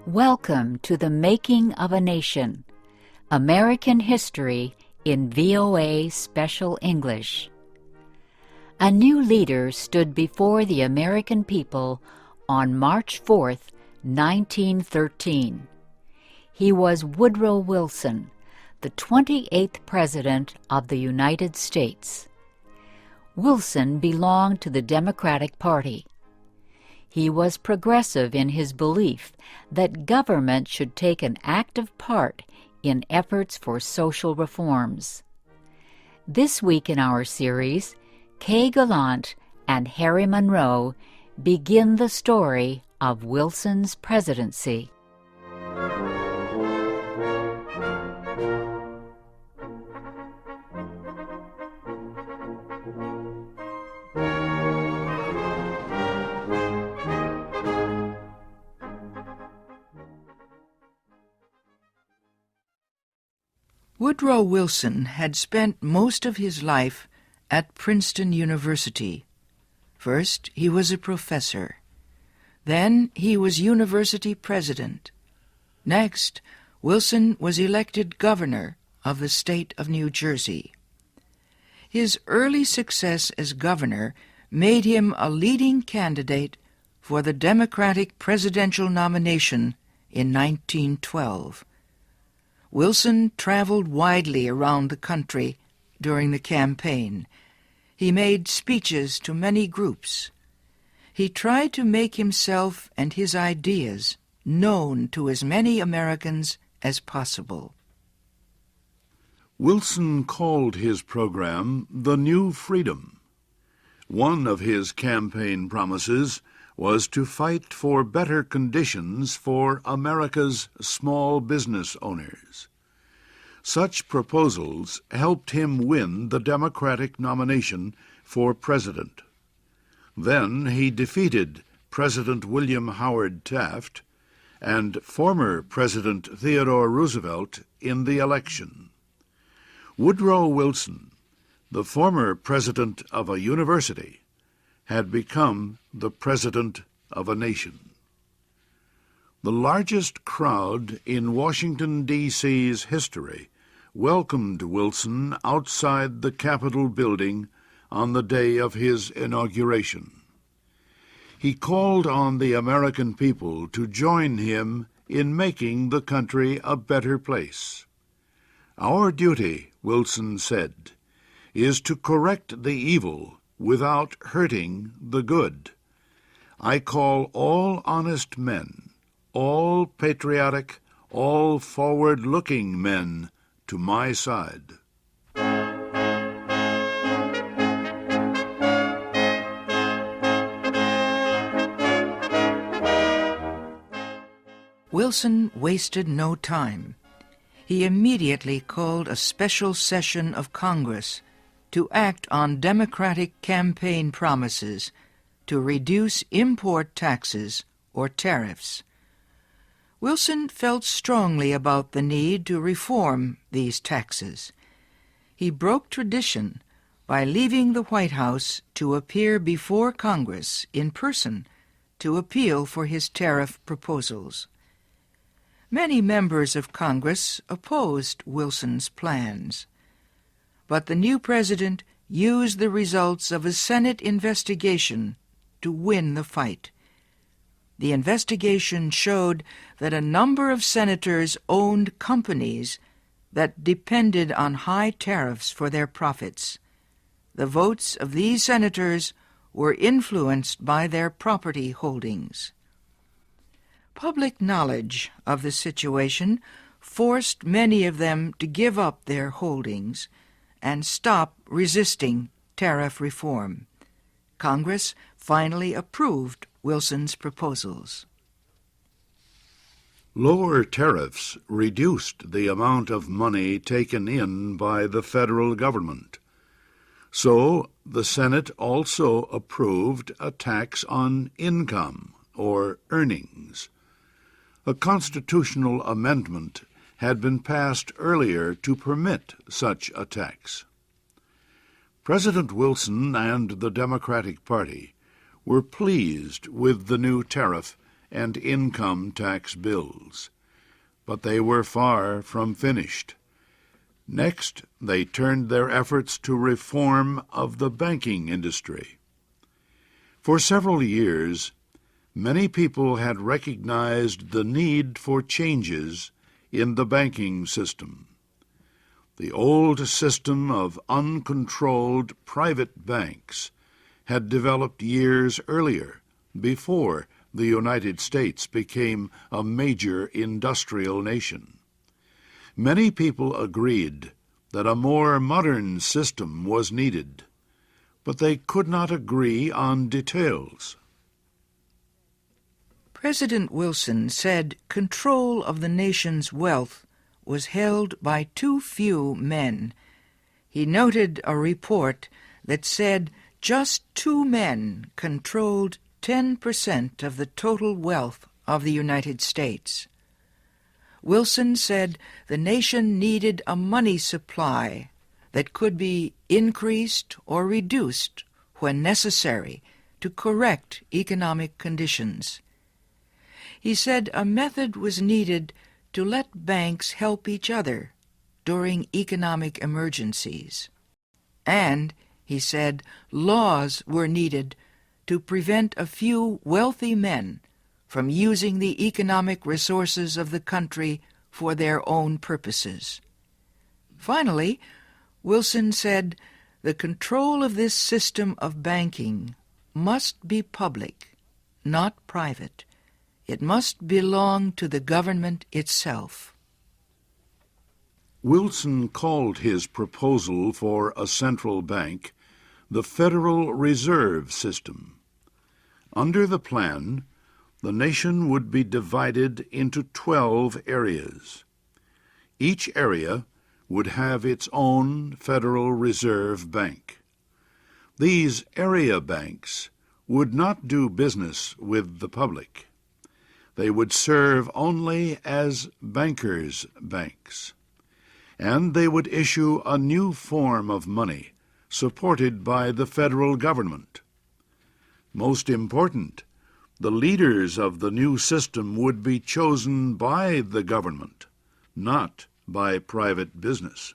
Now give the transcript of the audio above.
Welcome to the Making of a Nation, American History in VOA Special English. A new leader stood before the American people on March 4th, 1913. He was Woodrow Wilson, the 28th President of the United States. Wilson belonged to the Democratic Party. He was progressive in his belief that government should take an active part in efforts for social reforms. This week in our series, Kay Gallant and Harry Monroe begin the story of Wilson's presidency. Woodrow Wilson had spent most of his life at Princeton University. First, he was a professor. Then he was university president. Next, Wilson was elected governor of the state of New Jersey. His early success as governor made him a leading candidate for the Democratic presidential nomination in 1912. Wilson traveled widely around the country during the campaign. He made speeches to many groups. He tried to make himself and his ideas known to as many Americans as possible. Wilson called his program the New Freedom. One of his campaign promises was to fight for better conditions for America's small business owners. Such proposals helped him win the Democratic nomination for president. Then he defeated President William Howard Taft and former President Theodore Roosevelt in the election. Woodrow Wilson, the former president of a university, had become the president of a nation. The largest crowd in Washington, D.C.'s history welcomed Wilson outside the Capitol building on the day of his inauguration. He called on the American people to join him in making the country a better place. "Our duty," Wilson said, "is to correct the evil without hurting the good. I call all honest men, all patriotic, all forward-looking men to my side." Wilson wasted no time. He immediately called a special session of Congress to act on Democratic campaign promises to reduce import taxes or tariffs. Wilson felt strongly about the need to reform these taxes. He broke tradition by leaving the White House to appear before Congress in person to appeal for his tariff proposals. Many members of Congress opposed Wilson's plans, but the new president used the results of a Senate investigation to win the fight. The investigation showed that a number of senators owned companies that depended on high tariffs for their profits. The votes of these senators were influenced by their property holdings. Public knowledge of the situation forced many of them to give up their holdings and stop resisting tariff reform. Congress finally approved Wilson's proposals. Lower tariffs reduced the amount of money taken in by the federal government. So the Senate also approved a tax on income or earnings. A constitutional amendment had been passed earlier to permit such a tax. President Wilson and the Democratic Party were pleased with the new tariff and income tax bills. But they were far from finished. Next, they turned their efforts to reform of the banking industry. For several years, many people had recognized the need for changes in the banking system. The old system of uncontrolled private banks had developed years earlier, before the United States became a major industrial nation. Many people agreed that a more modern system was needed, but they could not agree on details. President Wilson said control of the nation's wealth was held by too few men. He noted a report that said just 2 men controlled 10% of the total wealth of the United States. Wilson said the nation needed a money supply that could be increased or reduced when necessary to correct economic conditions. He said a method was needed to let banks help each other during economic emergencies. And, he said, laws were needed to prevent a few wealthy men from using the economic resources of the country for their own purposes. Finally, Wilson said the control of this system of banking must be public, not private. It must belong to the government itself. Wilson called his proposal for a central bank the Federal Reserve System. Under the plan, the nation would be divided into 12 areas. Each area would have its own Federal Reserve Bank. These area banks would not do business with the public. They would serve only as bankers' banks, and they would issue a new form of money supported by the federal government. Most important, the leaders of the new system would be chosen by the government, not by private business.